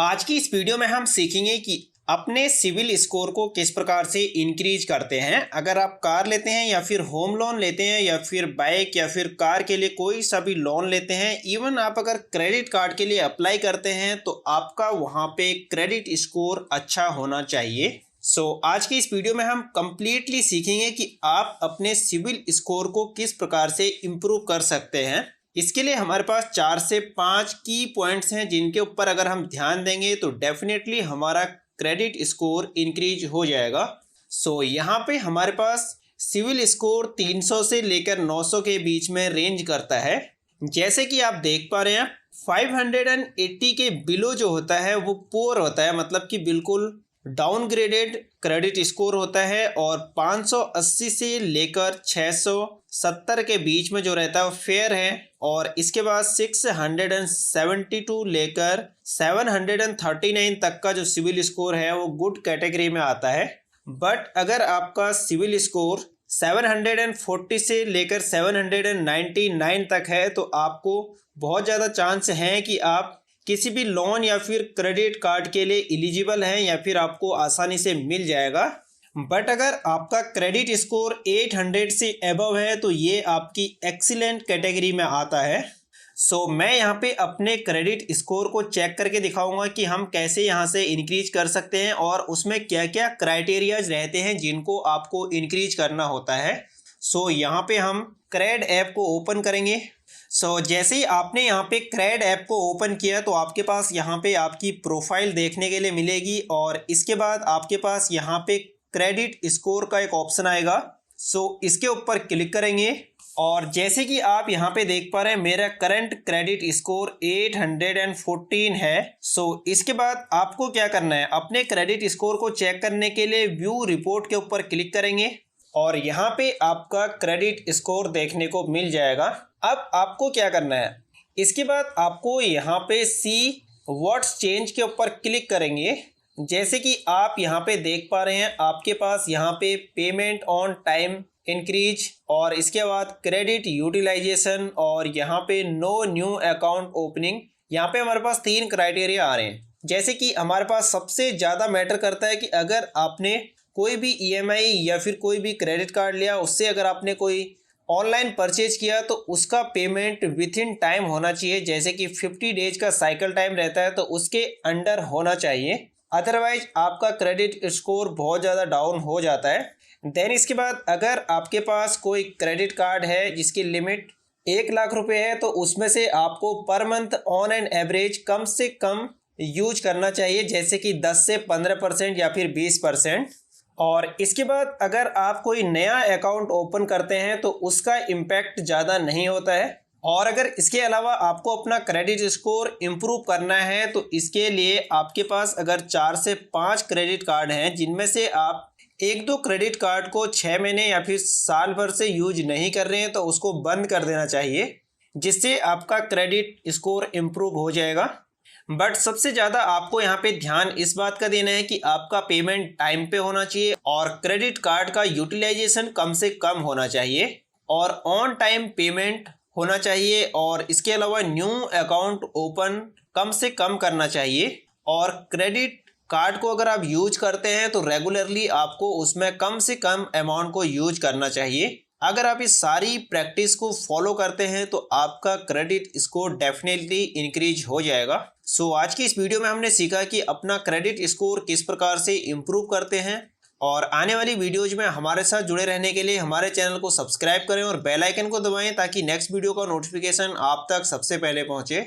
आज की इस वीडियो में हम सीखेंगे कि अपने सिविल स्कोर को किस प्रकार से इंक्रीज करते हैं। अगर आप कार लेते हैं या फिर होम लोन लेते हैं या फिर बाइक या फिर कार के लिए कोई सा भी लोन लेते हैं, इवन आप अगर क्रेडिट कार्ड के लिए अप्लाई करते हैं तो आपका वहां पे क्रेडिट स्कोर अच्छा होना चाहिए। आज की इस वीडियो में हम कंप्लीटली सीखेंगे कि आप अपने सिविल स्कोर को किस प्रकार से इम्प्रूव कर सकते हैं। इसके लिए हमारे पास 4 से 5 की पॉइंट्स हैं जिनके ऊपर अगर हम ध्यान देंगे तो डेफिनेटली हमारा क्रेडिट स्कोर इंक्रीज हो जाएगा। यहाँ पे हमारे पास सिविल स्कोर 300 से लेकर 900 के बीच में रेंज करता है। जैसे कि आप देख पा रहे हैं 580 के बिलो जो होता है वो पुअर होता है, मतलब कि बिल्कुल डाउनग्रेडेड क्रेडिट स्कोर होता है, और 580 से लेकर 670 के बीच में जो रहता है वो फेयर है, और इसके बाद 672 लेकर 739 तक का जो सिविल स्कोर है वो गुड कैटेगरी में आता है। बट अगर आपका सिविल स्कोर 740 से लेकर 799 तक है तो आपको बहुत ज़्यादा चांस है कि आप किसी भी लोन या फिर क्रेडिट कार्ड के लिए एलिजिबल हैं या फिर आपको आसानी से मिल जाएगा। बट अगर आपका क्रेडिट स्कोर 800 से अबव है तो ये आपकी एक्सीलेंट कैटेगरी में आता है। मैं यहाँ पे अपने क्रेडिट स्कोर को चेक करके दिखाऊंगा कि हम कैसे यहाँ से इंक्रीज कर सकते हैं और उसमें क्या क्या क्राइटेरियाज रहते हैं जिनको आपको इंक्रीज करना होता है। यहाँ पे हम क्रेड ऐप को ओपन करेंगे। जैसे ही आपने यहाँ पे क्रेड ऐप को ओपन किया तो आपके पास यहाँ पे आपकी प्रोफाइल देखने के लिए मिलेगी, और इसके बाद आपके पास यहाँ पे क्रेडिट स्कोर का एक ऑप्शन आएगा। इसके ऊपर क्लिक करेंगे, और जैसे कि आप यहाँ पे देख पा रहे हैं मेरा करंट क्रेडिट स्कोर 814 है। इसके बाद आपको क्या करना है, अपने क्रेडिट स्कोर को चेक करने के लिए व्यू रिपोर्ट के ऊपर क्लिक करेंगे, और यहाँ पे आपका क्रेडिट स्कोर देखने को मिल जाएगा। अब आपको क्या करना है, इसके बाद आपको यहाँ पे सी व्हाट्स चेंज के ऊपर क्लिक करेंगे। जैसे कि आप यहाँ पे देख पा रहे हैं आपके पास यहाँ पे पेमेंट ऑन टाइम इंक्रीज, और इसके बाद क्रेडिट यूटिलाइजेशन, और यहाँ पे नो न्यू अकाउंट ओपनिंग। यहाँ पे हमारे पास 3 क्राइटेरिया आ रहे हैं। जैसे कि हमारे पास सबसे ज़्यादा मैटर करता है कि अगर आपने कोई भी EMI या फिर कोई भी क्रेडिट कार्ड लिया, उससे अगर आपने कोई ऑनलाइन परचेज किया तो उसका पेमेंट विथ इन टाइम होना चाहिए। जैसे कि 50 डेज का साइकिल टाइम रहता है तो उसके अंडर होना चाहिए, अदरवाइज आपका क्रेडिट स्कोर बहुत ज़्यादा डाउन हो जाता है। देन इसके बाद अगर आपके पास कोई क्रेडिट कार्ड है जिसकी लिमिट 1 लाख रुपए है तो उसमें से आपको per month on an average कम से कम यूज करना चाहिए, जैसे कि 10 से 15% या फिर 20%। और इसके बाद अगर आप कोई नया अकाउंट ओपन करते हैं तो उसका इम्पैक्ट ज़्यादा नहीं होता है। और अगर इसके अलावा आपको अपना क्रेडिट स्कोर इम्प्रूव करना है तो इसके लिए आपके पास अगर 4 से 5 क्रेडिट कार्ड हैं जिनमें से आप 1-2 क्रेडिट कार्ड को 6 महीने या फिर साल भर से यूज नहीं कर रहे हैं तो उसको बंद कर देना चाहिए, जिससे आपका क्रेडिट स्कोर इम्प्रूव हो जाएगा। बट सबसे ज़्यादा आपको यहाँ पे ध्यान इस बात का देना है कि आपका पेमेंट टाइम पे होना चाहिए, और क्रेडिट कार्ड का यूटिलाइजेशन कम से कम होना चाहिए, और ऑन टाइम पेमेंट होना चाहिए, और इसके अलावा न्यू अकाउंट ओपन कम से कम करना चाहिए। और क्रेडिट कार्ड को अगर आप यूज करते हैं तो रेगुलरली आपको उसमें कम से कम अमाउंट को यूज करना चाहिए। अगर आप इस सारी प्रैक्टिस को फॉलो करते हैं तो आपका क्रेडिट स्कोर डेफिनेटली इंक्रीज हो जाएगा। आज की इस वीडियो में हमने सीखा कि अपना क्रेडिट स्कोर किस प्रकार से इम्प्रूव करते हैं, और आने वाली वीडियोज में हमारे साथ जुड़े रहने के लिए हमारे चैनल को सब्सक्राइब करें और बेल आइकन को दबाएं ताकि नेक्स्ट वीडियो का नोटिफिकेशन आप तक सबसे पहले पहुंचे।